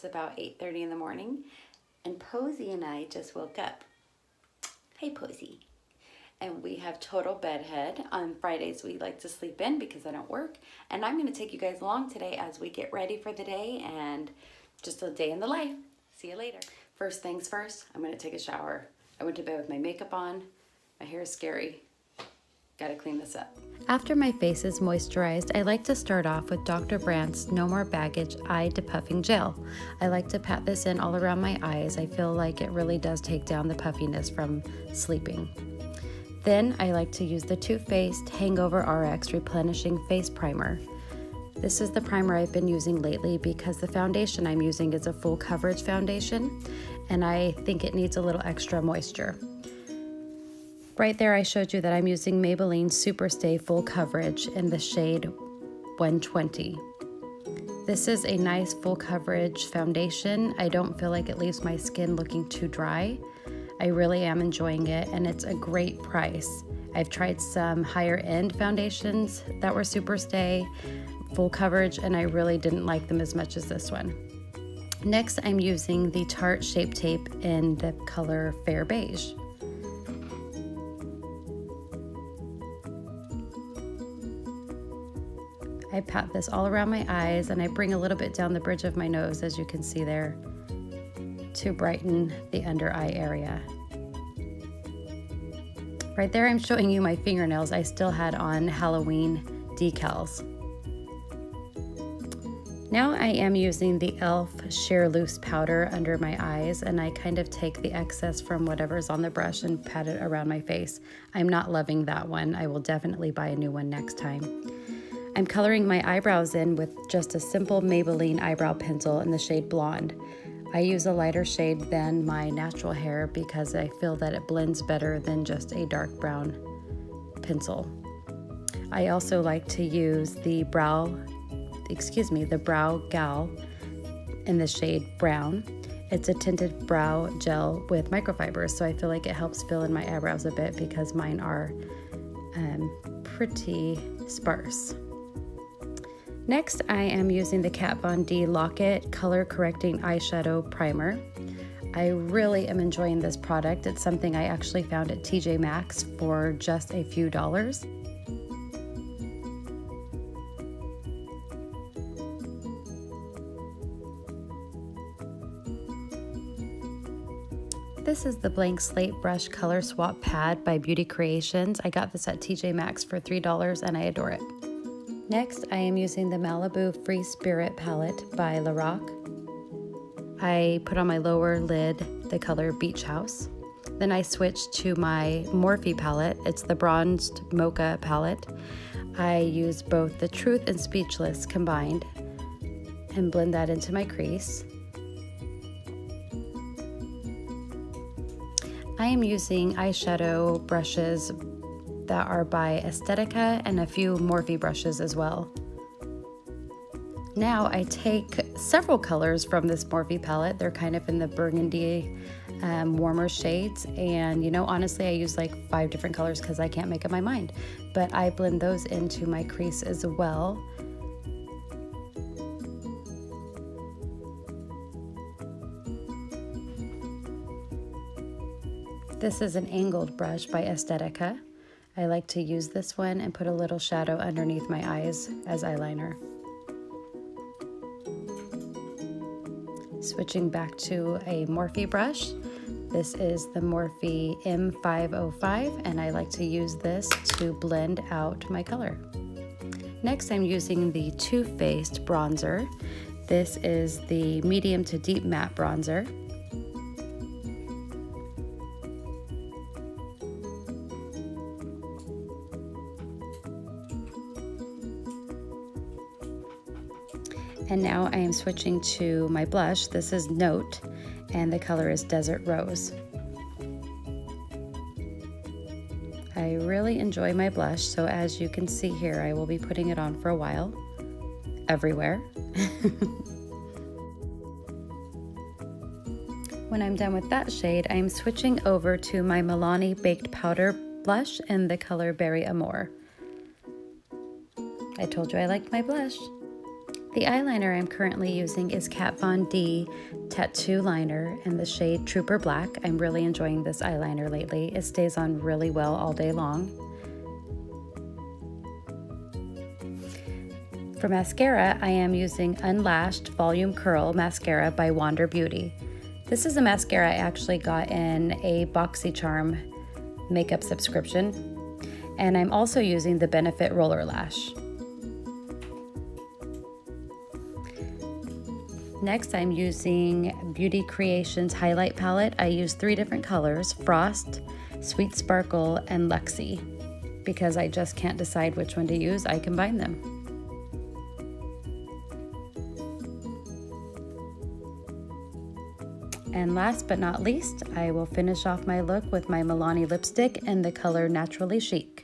It's about 8:30 in the morning, and Posey and I just woke up. Hey, Posey. And we have total bedhead. On Fridays, we like to sleep in because I don't work. And I'm going to take you guys along today as we get ready for the day and just a day in the life. See you later. First things first, I'm going to take a shower. I went to bed with my makeup on. My hair is scary. Gotta clean this up. After my face is moisturized, I like to start off with Dr. Brandt's No More Baggage Eye Depuffing Gel. I like to pat this in all around my eyes. I feel like it really does take down the puffiness from sleeping. Then I like to use the Too Faced Hangover RX Replenishing Face Primer. This is the primer I've been using lately because the foundation I'm using is a full coverage foundation, and I think it needs a little extra moisture. Right there I showed you that I'm using Maybelline Superstay Full Coverage in the shade 120. This is a nice full coverage foundation. I don't feel like it leaves my skin looking too dry. I really am enjoying it, and it's a great price. I've tried some higher end foundations that were Superstay Full Coverage, and I really didn't like them as much as this one. Next, I'm using the Tarte Shape Tape in the color Fair Beige. I pat this all around my eyes, and I bring a little bit down the bridge of my nose, as you can see there, to brighten the under eye area. Right there I'm showing you my fingernails. I still had on Halloween decals. Now I am using the e.l.f. Sheer Loose Powder under my eyes, and I kind of take the excess from whatever's on the brush and pat it around my face. I'm not loving that one. I will definitely buy a new one next time. I'm coloring my eyebrows in with just a simple Maybelline eyebrow pencil in the shade Blonde. I use a lighter shade than my natural hair because I feel that it blends better than just a dark brown pencil. I also like to use the Brow Gal in the shade Brown. It's a tinted brow gel with microfibers, so I feel like it helps fill in my eyebrows a bit because mine are pretty sparse. Next, I am using the Kat Von D Lock-It Color Correcting Eyeshadow Primer. I really am enjoying this product. It's something I actually found at TJ Maxx for just a few dollars. This is the Blank Slate Brush Color Swap Pad by Beauty Creations. I got this at TJ Maxx for $3 and I adore it. Next, I am using the Malibu Free Spirit palette by Lorac. I put on my lower lid the color Beach House. Then I switched to my Morphe palette. It's the Bronzed Mocha palette. I use both the Truth and Speechless combined and blend that into my crease. I am using eyeshadow brushes that are by Estetica and a few Morphe brushes as well. Now I take several colors from this Morphe palette. They're kind of in the burgundy, warmer shades, and honestly I use like 5 different colors because I can't make up my mind, but I blend those into my crease as well. This is an angled brush by Estetica. I like to use this one and put a little shadow underneath my eyes as eyeliner. Switching back to a Morphe brush. This is the Morphe M505, and I like to use this to blend out my color. Next, I'm using the Too Faced bronzer. This is the medium to deep matte bronzer. And now I am switching to my blush. This is Note, and the color is Desert Rose. I really enjoy my blush, so as you can see here, I will be putting it on for a while, everywhere. When I'm done with that shade, I'm switching over to my Milani Baked Powder blush in the color Berry Amore. I told you I liked my blush. The eyeliner I'm currently using is Kat Von D Tattoo Liner in the shade Trooper Black. I'm really enjoying this eyeliner lately. It stays on really well all day long. For mascara, I am using Unlashed Volume Curl Mascara by Wander Beauty. This is a mascara I actually got in a BoxyCharm makeup subscription. And I'm also using the Benefit Roller Lash. Next, I'm using Beauty Creations Highlight Palette. I use 3 different colors, Frost, Sweet Sparkle, and Luxie. Because I just can't decide which one to use, I combine them. And last but not least, I will finish off my look with my Milani lipstick in the color Naturally Chic.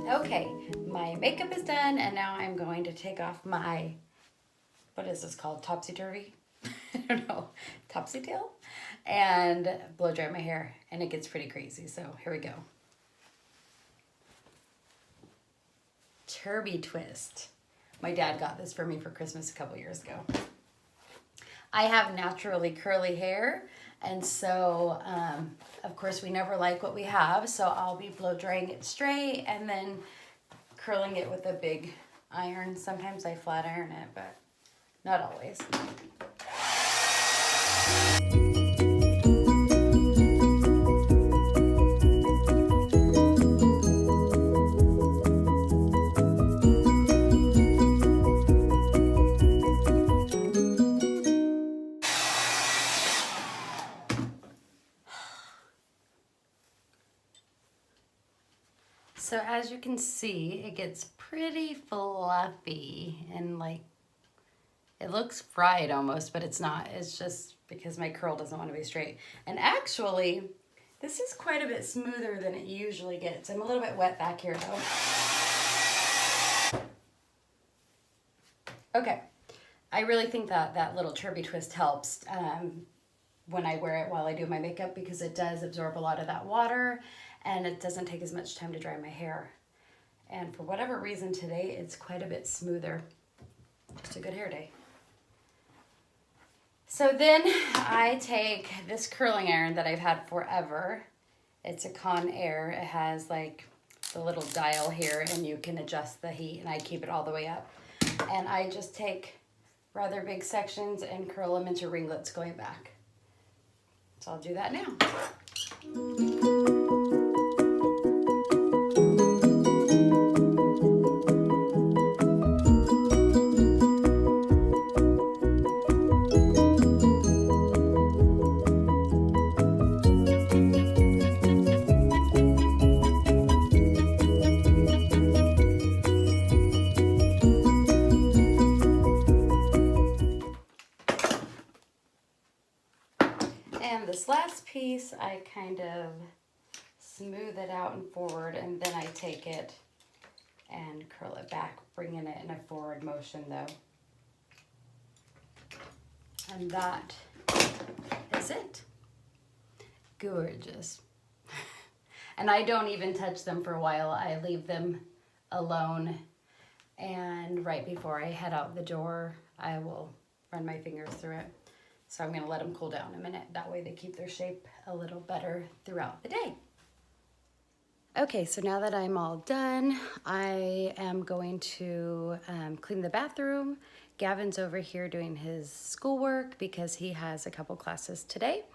Okay, my makeup is done, and now I'm going to take off my, what is this called, topsy-turvy? I don't know, topsy-tail? And blow dry my hair, and it gets pretty crazy, so here we go. Turby twist. My dad got this for me for Christmas a couple years ago. I have naturally curly hair, and so of course we never like what we have, so I'll be blow drying it straight and then curling it with a big iron. Sometimes I flat iron it, but not always. So as you can see, it gets pretty fluffy and like, it looks fried almost, but it's not. It's just because my curl doesn't want to be straight. And actually, this is quite a bit smoother than it usually gets. I'm a little bit wet back here though. Okay, I really think that that little Turby twist helps when I wear it while I do my makeup, because it does absorb a lot of that water and it doesn't take as much time to dry my hair. And for whatever reason today, it's quite a bit smoother. Just a good hair day. So then I take this curling iron that I've had forever. It's a Conair. It has like the little dial here and you can adjust the heat, and I keep it all the way up. And I just take rather big sections and curl them into ringlets going back. So I'll do that now. And this last piece, I kind of smooth it out and forward, and then I take it and curl it back, bringing it in a forward motion though. And that is it. Gorgeous. And I don't even touch them for a while. I leave them alone, and right before I head out the door, I will run my fingers through it. So I'm going to let them cool down a minute. That way they keep their shape a little better throughout the day. Okay, so now that I'm all done, I am going to clean the bathroom. Gavin's over here doing his schoolwork because he has a couple classes today.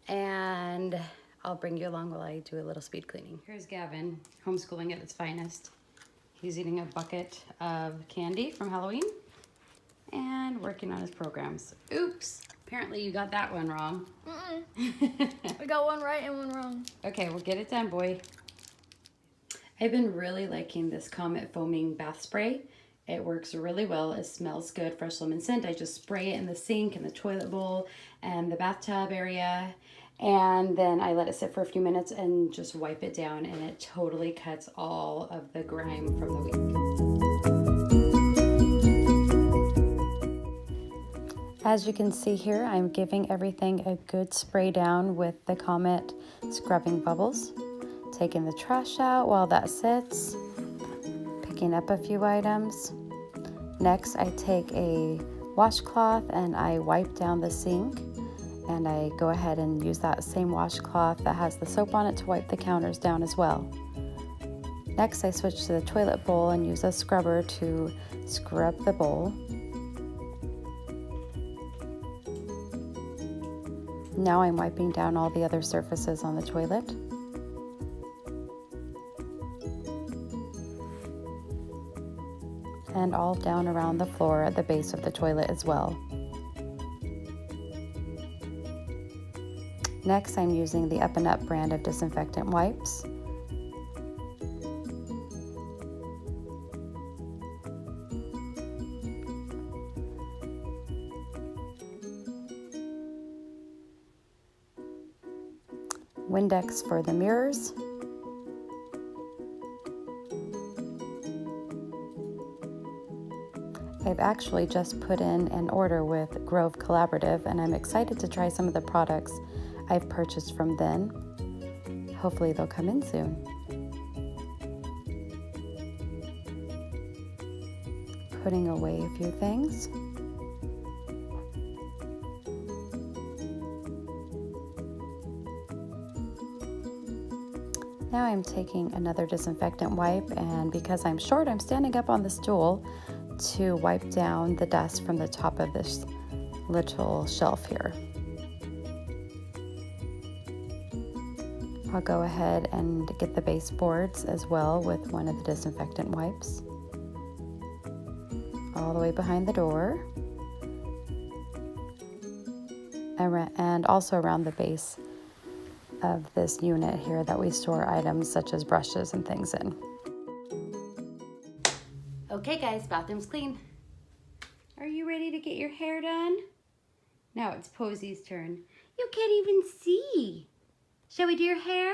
And I'll bring you along while I do a little speed cleaning. Here's Gavin, homeschooling at its finest. He's eating a bucket of candy from Halloween and working on his programs. Oops. Apparently you got that one wrong. I got one right and one wrong. Okay, well get it done, boy. I've been really liking this Comet Foaming Bath Spray. It works really well. It smells good, fresh lemon scent. I just spray it in the sink, in the toilet bowl, and the bathtub area. And then I let it sit for a few minutes and just wipe it down, and it totally cuts all of the grime from the week. As you can see here, I'm giving everything a good spray down with the Comet Scrubbing Bubbles. Taking the trash out while that sits, picking up a few items. Next, I take a washcloth and I wipe down the sink, and I go ahead and use that same washcloth that has the soap on it to wipe the counters down as well. Next, I switch to the toilet bowl and use a scrubber to scrub the bowl. Now I'm wiping down all the other surfaces on the toilet. And all down around the floor at the base of the toilet as well. Next, I'm using the Up and Up brand of disinfectant wipes. Windex for the mirrors. I've actually just put in an order with Grove Collaborative, and I'm excited to try some of the products I've purchased from them. Hopefully they'll come in soon. Putting away a few things. Now I'm taking another disinfectant wipe, and because I'm short, I'm standing up on the stool to wipe down the dust from the top of this little shelf here. I'll go ahead and get the baseboards as well with one of the disinfectant wipes. All the way behind the door. And also around the base of this unit here that we store items such as brushes and things in. Okay guys, bathroom's clean. Are you ready to get your hair done? Now it's Posy's turn. You can't even see. Shall we do your hair?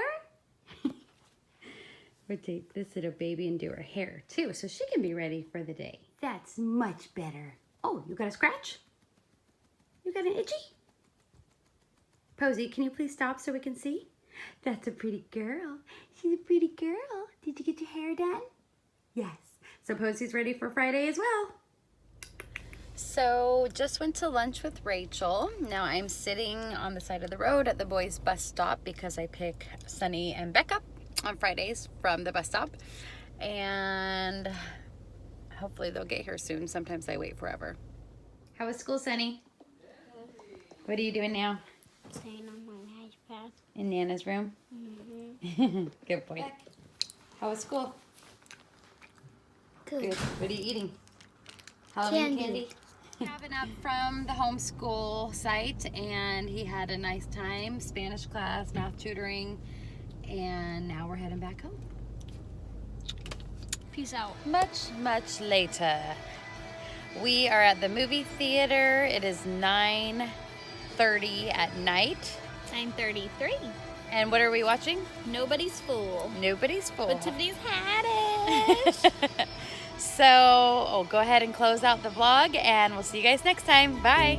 We'll take this little baby and do her hair too, so she can be ready for the day. That's much better. Oh, you got a scratch? You got an itchy? Posy, can you please stop so we can see? That's a pretty girl. She's a pretty girl. Did you get your hair done? Yes. So Posy's ready for Friday as well. So just went to lunch with Rachel. Now I'm sitting on the side of the road at the boys' bus stop because I pick Sunny and Becca on Fridays from the bus stop. And hopefully they'll get here soon. Sometimes I wait forever. How was school, Sunny? What are you doing now? Playing on my iPad. In Nana's room? Mm-hmm. Good boy. How was school? Good. Good. What are you eating? Halloween Candy. Driving up from the homeschool site, and he had a nice time. Spanish class, math tutoring, and now we're heading back home. Peace out. Much later. We are at the movie theater. It is 9:30 at night. 9:33. And what are we watching? Nobody's Fool. Nobody's Fool. But Tiffany's had it. So, go ahead and close out the vlog, and we'll see you guys next time. Bye.